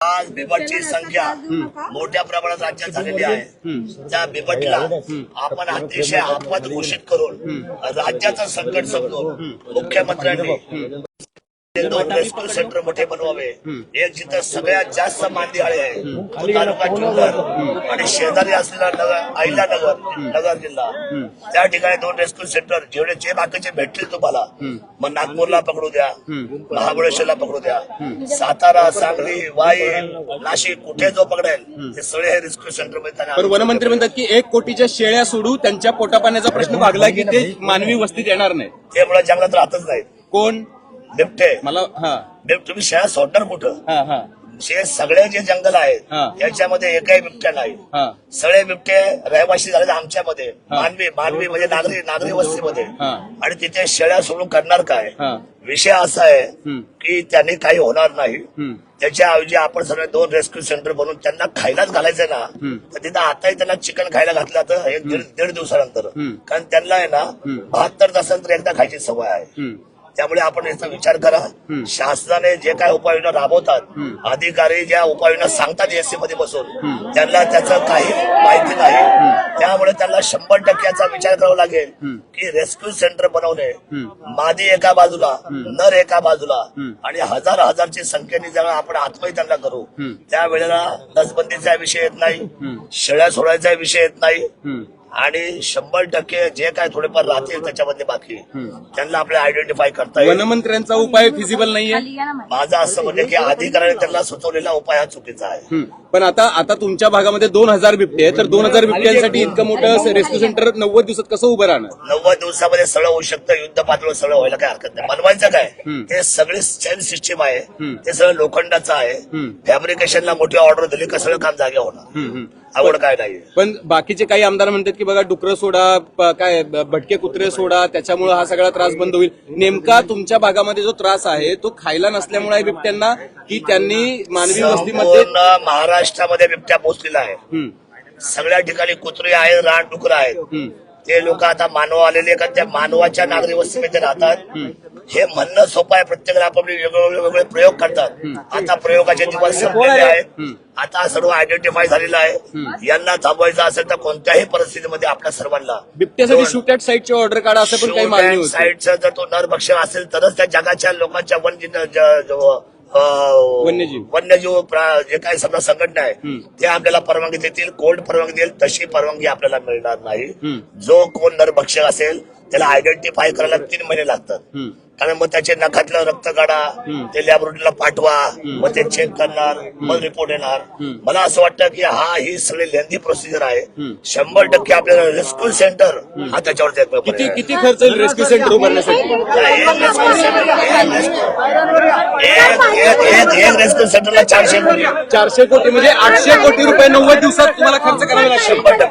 आज बिबटची संख्या मोठ्या प्रमाणात राज्यात झालेली आहे। त्या बिबटला आपण अतिशय आपद घोषित करून राज्याचं संकट समजून मुख्यमंत्र्यांनी 2 रेस्क्यू सेंटर मोठे बनवावे। एक जिथं सगळ्यात जास्त मांदियाळे आहे तो तालुका जुन्नर आणि शेजारी असलेला नगर जिल्हा, त्या ठिकाणी 2 रेस्क्यू सेंटर जेवढे जे बाकीचे भेटतील तुम्हाला, मग नागपूरला पकडू द्या, महाबळेश्वरला पकडू द्या, सातारा, सांगली, वाई, नाशिक, कुठे जो पकडेल ते सगळे हे रेस्क्यू सेंटर मध्ये। वनमंत्री म्हणतात की 1 कोटीच्या शेळ्या सोडू, त्यांच्या पोटापाण्याचा प्रश्न भागला की ते मानवी वस्तीत येणार नाही, ते मुळे जंगलात राहतच नाहीत। कोण बिबटे मला तुम्ही शेळ्या सोडणार कुठं? हे सगळे जे जंगल आहेत त्याच्यामध्ये एकही बिबट्या नाही। सगळे बिबटे रहिवासी झाले आमच्यामध्ये, मानवी म्हणजे नागरी वस्तीमध्ये, आणि तिथे शेळ्या सोडून करणार काय? विषय असा आहे की त्यांनी काही होणार नाही। त्याच्या ऐवजी आपण सगळे 2 रेस्क्यू सेंटर बनवून त्यांना खायलाच घालायचंय ना, तर तिथं आताही त्यांना चिकन खायला घातलं तर 1-1.5 दिवसानंतर, कारण त्यांना आहे ना 72 तासानंतर एकदा खायची सवय आहे। त्यामुळे आपण याचा विचार करा। शासनाने जे काय उपाययोजना राबवतात, अधिकारी ज्या उपाययोजना सांगतात एससी मध्ये बसून, त्यांना त्याचं काही माहिती नाही। त्यामुळे त्यांना 100% याचा विचार करावा लागेल की रेस्क्यू सेंटर बनवणे, मादी एका बाजूला, नर एका बाजूला, आणि हजारची संख्येने जेव्हा आपण आत्महत्या त्यांना करू, त्यावेळेला नसबंदीचा विषय येत नाही, शेळ्या सोडायचा विषय येत नाही, आणि 100% जे काय थोडेफार राहतील त्याच्यामध्ये बाकी त्यांना आपल्याला आयडेंटिफाय करता येईल। वनमंत्र्यांचा उपाय फिजिबल नाहीये माझं असं म्हणजे की अधिकाऱ्याने त्यांना सुचवलेला उपाय हा चुकीचा आहे। पण आता तुमच्या भागामध्ये 2000 बिबटे आहेत, तर 2000 बिबट्यांसाठी इतकं मोठं रेस्क्यू सेंटर 90 दिवसात कसं उभं राहणार? 90 दिवसामध्ये सगळं होऊ शकतं, युद्ध पातळीवर सगळं व्हायला काही हरकत नाही। बनवायचं काय, ते सगळी चेन सिस्टीम आहे, ते सगळं लोखंडाचं आहे, फॅब्रिकेशनला मोठी ऑर्डर दिली का सगळं काम जागे होणार, आवड काय नाही। पण बाकीचे काही आमदार म्हणतात की बघा डुकरं सोडा, काय भटके कुत्रे सोडा, त्याच्यामुळे हा सगळा त्रास बंद होईल। नेमका तुमच्या भागामध्ये जो त्रास आहे तो खायला नसल्यामुळे बिबट्यांना, की त्यांनी मानवी वस्तीमध्ये महाराष्ट्रामध्ये बिबट्या पोहोचलेला आहे, सगळ्या ठिकाणी कुत्री आहेत, रानडुकरं आहेत, ते लोक आता मानव आलेले का त्या मानवाच्या नागरी वस्तीमध्ये राहतात। हे म्हणणं सोपं आहे, प्रत्येकाला आपण वेगवेगळे प्रयोग करतात। आता प्रयोगाचे दिवस संपलेले आहेत, आता सर्व आयडेंटिफाय झालेलं आहे। यांना थांबवायचं असेल तर कोणत्याही परिस्थितीमध्ये आपल्या सर्वांना बिबट्यासाठी शूट ॲट साईटची ऑर्डर काढा, असं पण काही मागणी होती। साईटचा जर तो नरभक्षक असेल तरच त्या जगाच्या लोकांच्या वन्यजीव जे काही समजा संघटना आहे ते आपल्याला परवानगी देतील, कोर्ट परवानगी देईल, तशी परवानगी आपल्याला मिळणार नाही। जो कोण नरभक्षक असेल त्याला आयडेंटिफाय करायला 3 महिने लागतात, कारण मग त्याचे नखातलं रक्त काढा, ते लॅबोरेटरीला पाठवा, मग ते चेक करणार, मग रिपोर्ट येणार। मला असं वाटतं की ही सगळी लेंदी प्रोसिजर आहे। 100% आपल्याला रेस्क्यू सेंटर हा त्याच्यावर किती खर्च येईल रेस्क्यू सेंटर उभारण्यासाठी? एक रेस्क्यू सेंटरला 400 कोटी म्हणजे 800 कोटी रुपये 90 दिवसात तुम्हाला खर्च करावा लागेल। 100%